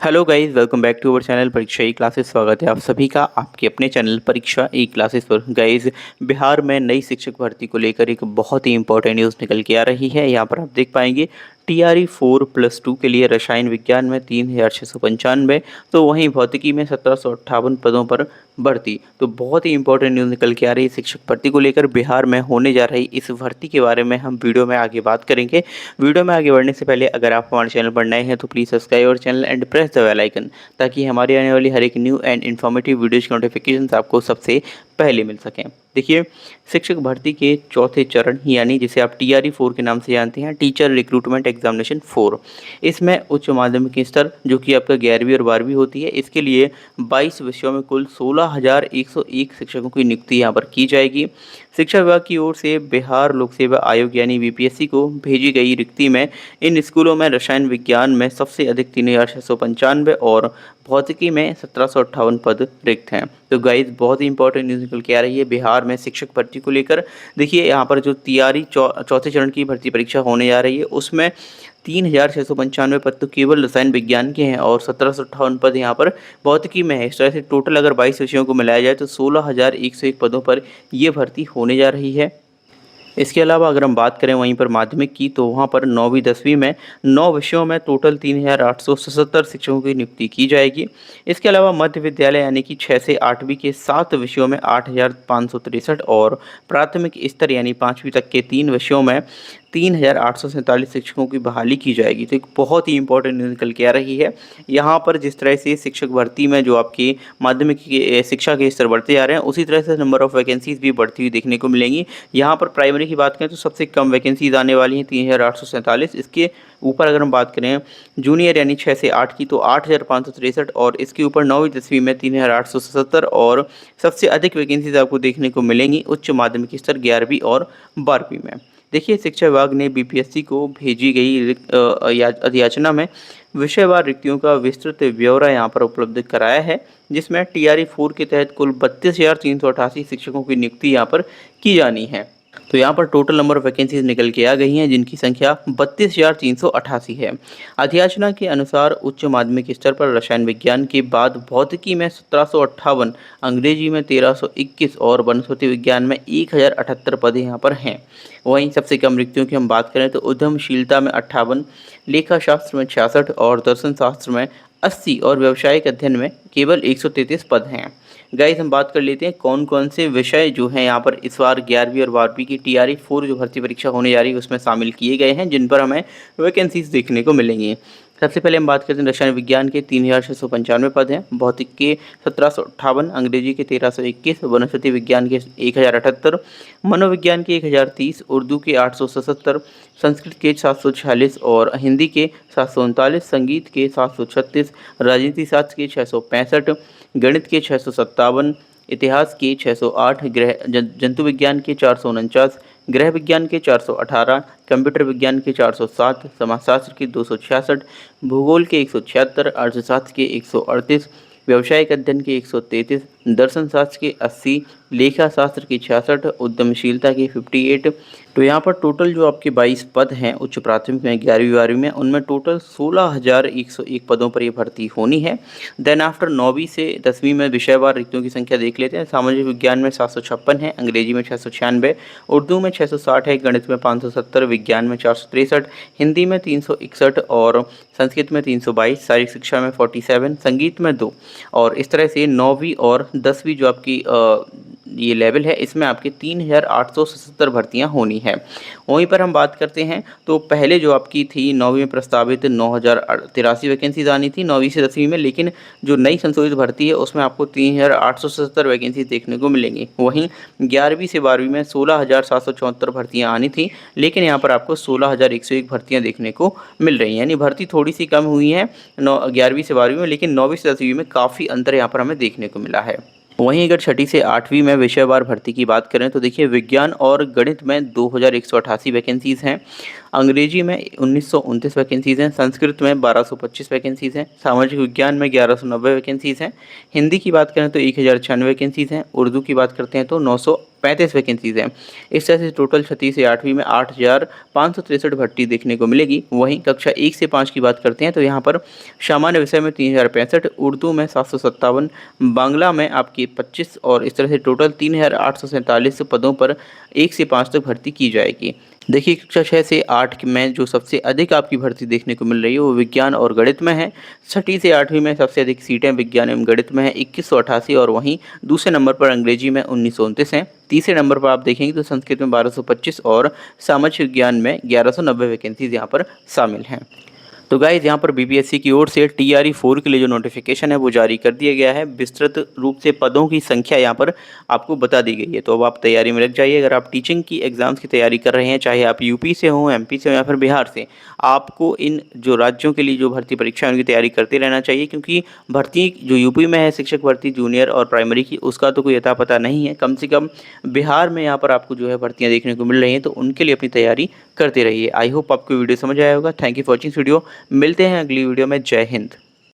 Hello guys, welcome back to our channel Pariksha e classes. स्वागत है आप सभी का आपके अपने चैनल परीक्षा ई क्लासेस पर। गाइस, बिहार में नई शिक्षक भर्ती को लेकर एक बहुत ही इंपॉर्टेंट न्यूज़ निकल के आ रही है। यहाँ पर आप देख पाएंगे टीआरई 4+2 के लिए रसायन विज्ञान में 3695, तो वहीं भौतिकी में 1758 पदों पर भर्ती। तो बहुत ही इंपॉर्टेंट न्यूज़ निकल के आ रही है शिक्षक भर्ती को लेकर। बिहार में होने जा रही इस भर्ती के बारे में हम वीडियो में आगे बात करेंगे। वीडियो में आगे बढ़ने से पहले अगर आप हमारे चैनल पर नए हैं तो प्लीज़ सब्सक्राइब और channel and press the bell icon, ताकि हमारी आने वाली हर एक न्यू एंड इन्फॉर्मेटिव वीडियोज़ की नोटिफिकेशन आपको सबसे पहले मिल सकें। देखिए, शिक्षक भर्ती के चौथे चरण यानी जिसे आप टीआरई 4 के नाम से जानते हैं, टीचर रिक्रूटमेंट एग्जामिनेशन 4, इसमें उच्च माध्यमिक स्तर जो कि आपका 11वीं और 12वीं होती है, इसके लिए 22 विषयों में कुल 16,101 शिक्षकों की नियुक्ति यहाँ पर की जाएगी। शिक्षा विभाग की ओर से बिहार लोक सेवा आयोग यानी बीपीएससी को भेजी गई रिक्ति में इन स्कूलों में रसायन विज्ञान में सबसे अधिक 3,695 और भौतिकी में 1758 पद रिक्त हैं। तो गाइज, बहुत ही इंपॉर्टेंट न्यूज़ निकल के आ रही है बिहार में शिक्षक भर्ती को लेकर। देखिए, यहाँ पर जो तैयारी चौथे चरण की भर्ती परीक्षा होने जा रही है उसमें 3,695 पद तो केवल रसायन विज्ञान के हैं और 1758 पद यहाँ पर भौतिकी में है। इस तरह से टोटल अगर 22 विषयों को मिलाया जाए तो 16,101 पदों पर ये भर्ती होने जा रही है। इसके अलावा अगर हम बात करें वहीं पर माध्यमिक की, तो वहाँ पर 9वीं 10वीं में 9 विषयों में टोटल 3,877 शिक्षकों की नियुक्ति की जाएगी। इसके अलावा मध्य विद्यालय यानी कि 6 से 8वीं के 7 विषयों में 8,563 और प्राथमिक स्तर यानी 5वीं तक के 3 विषयों में 3,847 शिक्षकों की बहाली की जाएगी। तो एक बहुत ही इंपॉर्टेंट न्यूज़ निकल के आ रही है। यहाँ पर जिस तरह से शिक्षक भर्ती में जो आपकी माध्यमिक की शिक्षा के स्तर बढ़ते जा रहे हैं, उसी तरह से नंबर ऑफ़ वैकेंसीज भी बढ़ती हुई देखने को मिलेंगी। यहाँ पर प्राइमरी की बात करें तो सबसे कम वैकेंसीज आने वाली हैं 3,847। इसके ऊपर अगर हम बात करें जूनियर यानी 6 से 8 की, तो 8,563 और इसके ऊपर 9वीं 10वीं में 3,877 और सबसे अधिक वैकेंसीज आपको देखने को मिलेंगी उच्च माध्यमिक स्तर 11वीं और 12वीं में। देखिए, शिक्षा विभाग ने बीपीएससी को भेजी गई अधियाचना में विषयवार रिक्तियों का विस्तृत ब्यौरा यहाँ पर उपलब्ध कराया है, जिसमें टीआरई 4 के तहत कुल 32,388 शिक्षकों की नियुक्ति यहाँ पर की जानी है। तो यहाँ पर टोटल नंबर ऑफ वैकेंसीज निकल के आ गई हैं, जिनकी संख्या 32,388 है। अधियाचना के अनुसार उच्च माध्यमिक स्तर पर रसायन विज्ञान के बाद भौतिकी में 1758, अंग्रेजी में 1,321 और वनस्पति विज्ञान में 1,078 पद यहाँ पर हैं। वहीं सबसे कम रिक्तियों की हम बात करें तो उद्यमशीलता में 58, लेखा शास्त्र में 66 और दर्शन शास्त्र में 80 और व्यावसायिक अध्ययन में केवल 133 पद हैं। गाइस, हम बात कर लेते हैं कौन कौन से विषय जो हैं यहाँ पर इस बार 11वीं और 12वीं की टीआरई 4 जो भर्ती परीक्षा होने जा रही है उसमें शामिल किए गए हैं, जिन पर हमें वैकेंसीज देखने को मिलेंगी। सबसे पहले हम बात करते हैं रसायन विज्ञान के 3,695 पद हैं, भौतिक के 1758, अंग्रेजी के 1,321, वनस्पति विज्ञान के 1,078, मनोविज्ञान के 1,030, उर्दू के 877, संस्कृत के 746 और हिंदी के 739, संगीत के 736, राजनीति शास्त्र के 665, गणित के 657, इतिहास के 608, जंतु विज्ञान के 449, गृह विज्ञान के 418, कंप्यूटर विज्ञान के 407, समाजशास्त्र के 266, भूगोल के 176, अर्थशास्त्र के 138, व्यवसायिक अध्ययन के 133, दर्शन शास्त्र के 80, लेखा शास्त्र के 66, उद्यमशीलता के 58। तो यहाँ पर टोटल जो आपके 22 पद हैं उच्च प्राथमिक में 11वीं 12वीं में, उनमें टोटल 16,101 पदों पर ये भर्ती होनी है। देन आफ्टर 9वीं से 10वीं में विषयवार रिक्तियों की संख्या देख लेते हैं। सामाजिक विज्ञान में 756 है, अंग्रेजी में 696, उर्दू में 660 है, गणित में 570, विज्ञान में 463, हिंदी में 361 और संस्कृत में 322, शारीरिक शिक्षा में 47, संगीत में 2। और इस तरह से 9वीं और 10वीं जो आपकी ये लेवल है, इसमें आपके 3,877 भर्तियां होनी है। वहीं पर हम बात करते हैं तो पहले जो आपकी थी 9वीं में प्रस्तावित 9,083 वैकेंसीज आनी थी 9वीं से 10वीं में, लेकिन जो नई संशोधित भर्ती है उसमें आपको 3,877 वैकेंसीज देखने को मिलेंगी। वहीं 11वीं से 12वीं में 16,774 भर्तियाँ आनी थी, लेकिन यहाँ पर आपको 16,101 भर्तियाँ देखने को मिल रही हैं। यानी भर्ती थोड़ी सी कम हुई है 11वीं से 12वीं में, लेकिन 9वीं से 10वीं में काफ़ी अंतर यहाँ पर हमें देखने को मिला है। वहीं अगर 6ठी से 8वीं में विषयवार भर्ती की बात करें तो देखिए, विज्ञान और गणित में 2,188 वैकेंसीज़ हैं, अंग्रेजी में 1,929 वैकेंसीज़ हैं, संस्कृत में 1,225 वैकेंसीज़ हैं, सामाजिक विज्ञान में 1,190 वैकेंसीज़ हैं, हिंदी की बात करें तो 1,096 वैकेंसीज़ हैं, उर्दू की बात करते हैं तो 35 वैकेंसीज़ हैं। इस तरह से टोटल 6वीं से 8वीं में 8,563 भर्ती देखने को मिलेगी। वहीं कक्षा 1 से 5 की बात करते हैं तो यहाँ पर सामान्य विषय में 3,065, उर्दू में 757, बांग्ला में आपकी 25 और इस तरह से टोटल 3,847 पदों पर 1 से 5 तक भर्ती की जाएगी। देखिए कक्षा 6 से 8 में जो सबसे अधिक आपकी भर्ती देखने को मिल रही है वो विज्ञान और गणित में है। 6वीं से 8वीं में सबसे अधिक सीटें विज्ञान एवं गणित में है 2188 और वहीं दूसरे नंबर पर अंग्रेजी में 1929 हैं। तीसरे नंबर पर आप देखेंगे तो संस्कृत में 1225 और सामाजिक विज्ञान में 1190 वैकेंसीज यहाँ पर शामिल हैं। तो गाइज़ यहाँ पर बीपीएससी की ओर से टीआरई 4 के लिए जो नोटिफिकेशन है वो जारी कर दिया गया है। विस्तृत रूप से पदों की संख्या यहाँ पर आपको बता दी गई है। तो अब आप तैयारी में लग जाइए। अगर आप टीचिंग की एग्ज़ाम्स की तैयारी कर रहे हैं, चाहे आप यूपी से हों, एमपी से हो या फिर बिहार से, आपको इन जो राज्यों के लिए जो भर्ती परीक्षा है उनकी तैयारी करते रहना चाहिए, क्योंकि भर्ती जो यूपी में है शिक्षक भर्ती जूनियर और प्राइमरी की, उसका तो कोई अता पता नहीं है। कम से कम बिहार में यहाँ पर आपको जो है भर्तियाँ देखने को मिल रही हैं, तो उनके लिए अपनी तैयारी करते रहिए। आई होप आपको वीडियो समझ आया होगा। Thank you for watching video. मिलते हैं अगली वीडियो में। जय हिंद।